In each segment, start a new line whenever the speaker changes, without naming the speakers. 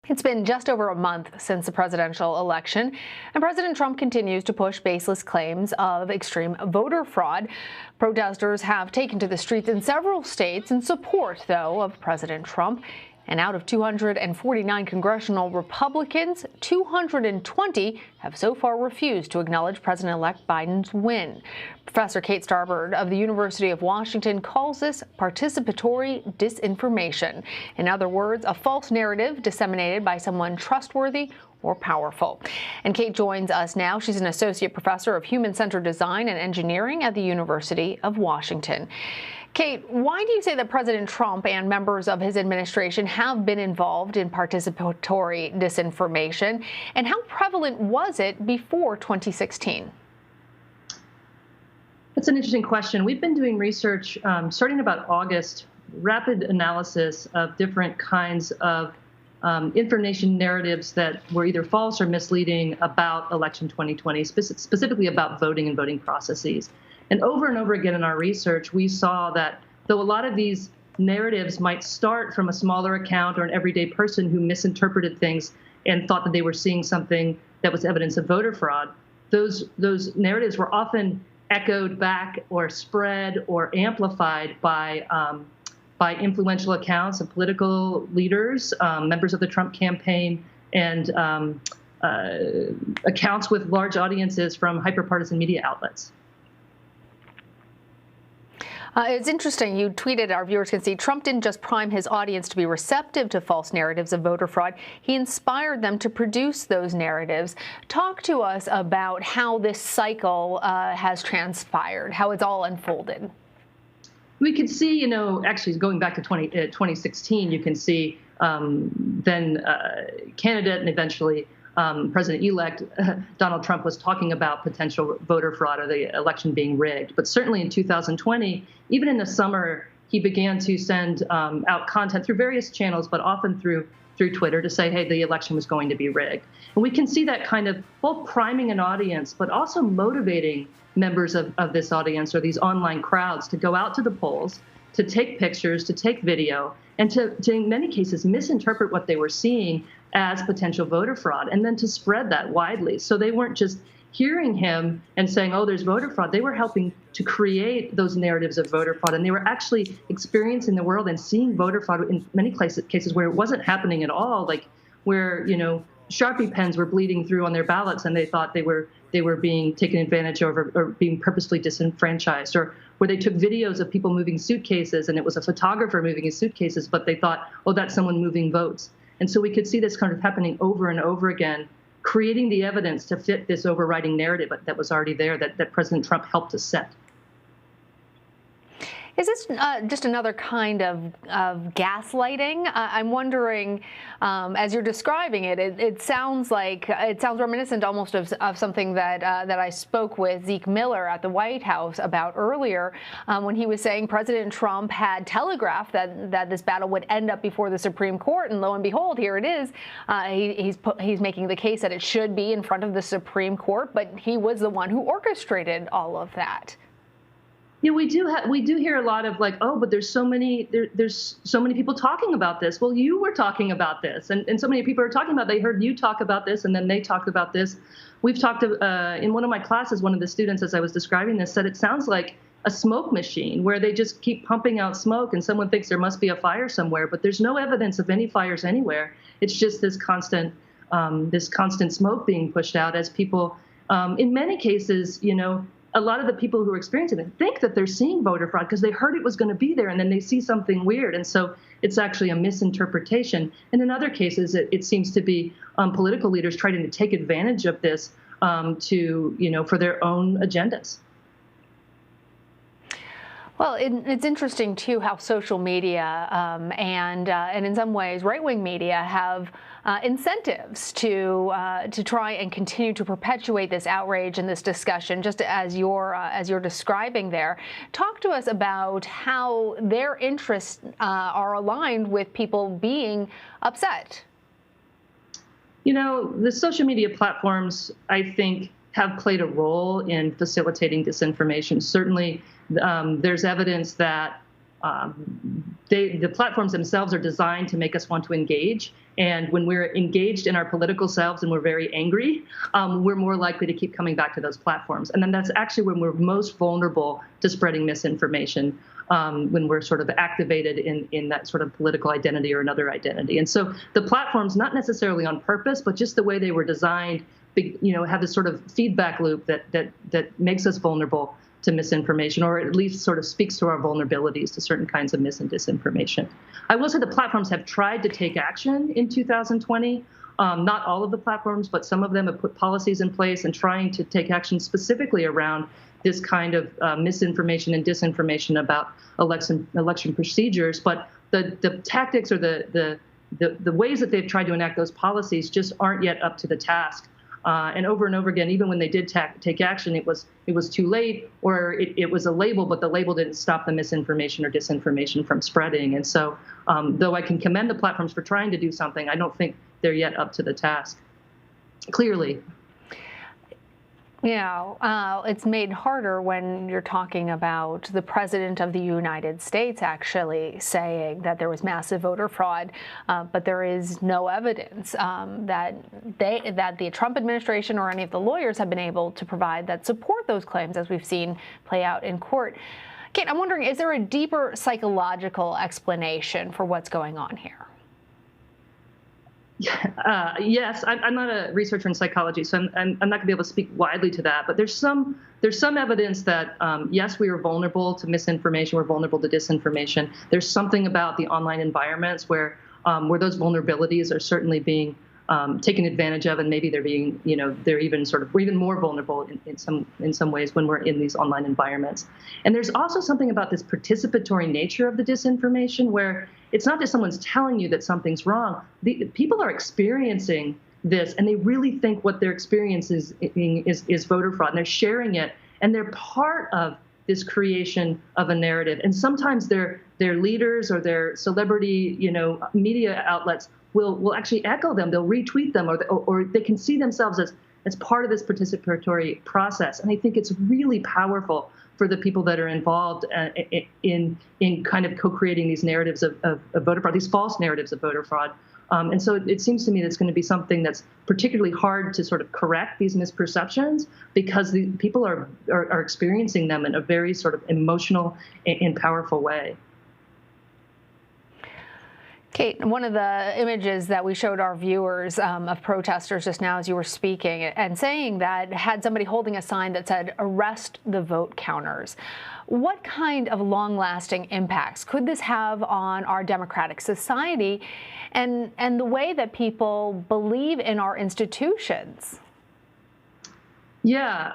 It's been just over a month since the presidential election, and President Trump continues to push baseless claims of extreme voter fraud. Protesters have taken to the streets in several states in support, though, of President Trump. And out of 249 congressional Republicans, 220 have so far refused to acknowledge President-elect Biden's win. Professor Kate Starbird of the University of Washington calls this participatory disinformation. In other words, a false narrative disseminated by someone trustworthy or powerful. And Kate joins us now. She's an associate professor of human-centered design and engineering at the University of Washington. Kate, why do you say that President Trump and members of his administration have been involved in participatory disinformation, and how prevalent was it before 2016?
That's an interesting question. We've been doing research starting about August, rapid analysis of different kinds of information narratives that were either false or misleading about election 2020, specifically about voting and voting processes. And over again in our research, we saw that though a lot of these narratives might start from a smaller account or an everyday person who misinterpreted things and thought that they were seeing something that was evidence of voter fraud, those narratives were often echoed back or spread or amplified by influential accounts of political leaders, members of the Trump campaign, and accounts with large audiences from hyperpartisan media outlets.
It's interesting. You tweeted, our viewers can see, Trump didn't just prime his audience to be receptive to false narratives of voter fraud. He inspired them to produce those narratives. Talk to us about how this cycle has transpired, how it's all unfolded.
We could see, actually going back to 2016, you can see then candidate and eventually President-elect Donald Trump was talking about potential voter fraud or the election being rigged. But certainly in 2020, even in the summer, he began to send out content through various channels, but often through Twitter to say, hey, the election was going to be rigged. And we can see that kind of both priming an audience, but also motivating members of this audience or these online crowds to go out to the polls, to take pictures, to take video, and to in many cases misinterpret what they were seeing as potential voter fraud, and then to spread that widely. So they weren't just hearing him and saying, oh, there's voter fraud. They were helping to create those narratives of voter fraud, and they were actually experiencing the world and seeing voter fraud in many cases where it wasn't happening at all, like where, Sharpie pens were bleeding through on their ballots and they thought they were being taken advantage of or being purposely disenfranchised, or where they took videos of people moving suitcases and it was a photographer moving his suitcases, but they thought, oh, that's someone moving votes. And so we could see this kind of happening over and over again, creating the evidence to fit this overriding narrative that was already there that President Trump helped to set.
Is this just another kind of gaslighting? I'm wondering, as you're describing it, it sounds reminiscent almost of something that I spoke with Zeke Miller at the White House about earlier, when he was saying President Trump had telegraphed that this battle would end up before the Supreme Court, and lo and behold, here it is. He's making the case that it should be in front of the Supreme Court, but he was the one who orchestrated all of that.
Yeah, we do hear a lot of like, oh, but there's so many people talking about this. Well, you were talking about this, and so many people are talking about. They heard you talk about this, and then they talked about this. We've talked in one of my classes. One of the students, as I was describing this, said it sounds like a smoke machine where they just keep pumping out smoke, and someone thinks there must be a fire somewhere, but there's no evidence of any fires anywhere. It's just this constant smoke being pushed out as people, in many cases, a lot of the people who are experiencing it think that they're seeing voter fraud because they heard it was going to be there, and then they see something weird. And so it's actually a misinterpretation. And in other cases, it seems to be political leaders trying to take advantage of this for their own agendas.
Well, it's interesting, too, how social media and in some ways right-wing media have incentives to try and continue to perpetuate this outrage and this discussion, just as you're describing there. Talk to us about how their interests are aligned with people being upset.
The social media platforms, I think, have played a role in facilitating disinformation. Certainly, there's evidence that the platforms themselves are designed to make us want to engage. And when we're engaged in our political selves and we're very angry, we're more likely to keep coming back to those platforms. And then that's actually when we're most vulnerable to spreading misinformation, when we're sort of activated in that sort of political identity or another identity. And so the platforms, not necessarily on purpose, but just the way they were designed, have this sort of feedback loop that makes us vulnerable to misinformation, or at least sort of speaks to our vulnerabilities to certain kinds of mis and disinformation. I will say the platforms have tried to take action in 2020. Not all of the platforms, but some of them have put policies in place and trying to take action specifically around this kind of misinformation and disinformation about election procedures. But the tactics or the ways that they've tried to enact those policies just aren't yet up to the task. And over again, even when they did take action, it was too late, or it was a label, but the label didn't stop the misinformation or disinformation from spreading. And so, though I can commend the platforms for trying to do something, I don't think they're yet up to the task, clearly.
Yeah, it's made harder when you're talking about the president of the United States actually saying that there was massive voter fraud, but there is no evidence that the Trump administration or any of the lawyers have been able to provide that support those claims, as we've seen play out in court. Kate, I'm wondering, is there a deeper psychological explanation for what's going on here?
Yes, I'm not a researcher in psychology, so I'm not going to be able to speak widely to that. But there's some evidence that yes, we are vulnerable to misinformation, we're vulnerable to disinformation. There's something about the online environments where those vulnerabilities are certainly being taken advantage of, and maybe they're being, we're even more vulnerable in some ways when we're in these online environments. And there's also something about this participatory nature of the disinformation, where it's not just someone's telling you that something's wrong. People are experiencing this, and they really think what they're experiencing is voter fraud, and they're sharing it, and they're part of this creation of a narrative. And sometimes their leaders or their celebrity, media outlets will actually echo them. They'll retweet them, or they can see themselves as part of this participatory process. And I think it's really powerful for the people that are involved in kind of co-creating these narratives of voter fraud, these false narratives of voter fraud. And so it seems to me that it's going to be something that's particularly hard to sort of correct these misperceptions, because the people are experiencing them in a very sort of emotional and powerful way.
Kate, one of the images that we showed our viewers of protesters just now as you were speaking, and saying that had somebody holding a sign that said, "Arrest the vote counters." What kind of long-lasting impacts could this have on our democratic society and the way that people believe in our institutions?
Yeah,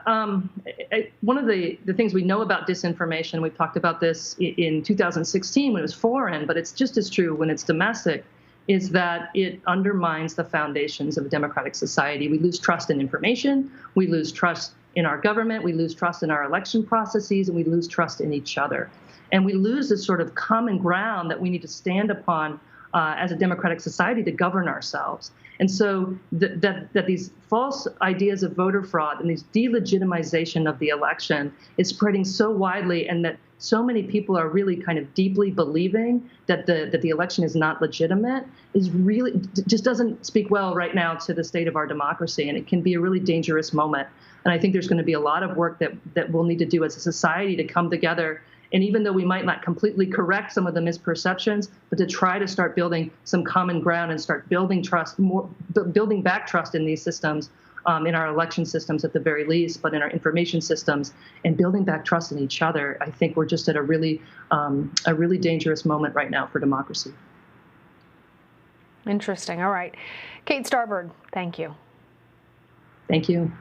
one of the things we know about disinformation, we've talked about this in 2016 when it was foreign, but it's just as true when it's domestic, is that it undermines the foundations of a democratic society. We lose trust in information, we lose trust in our government, we lose trust in our election processes, and we lose trust in each other. And we lose this sort of common ground that we need to stand upon as a democratic society to govern ourselves. And so that these false ideas of voter fraud and these delegitimization of the election is spreading so widely, and that so many people are really kind of deeply believing that the election is not legitimate, is really just doesn't speak well right now to the state of our democracy. And it can be a really dangerous moment. And I think there's going to be a lot of work that we'll need to do as a society to come together. And even though we might not completely correct some of the misperceptions, but to try to start building some common ground and start building trust, building back trust in these systems, in our election systems at the very least, but in our information systems, and building back trust in each other. I think we're just at a really dangerous moment right now for democracy.
Interesting. All right. Kate Starbird, thank you.
Thank you.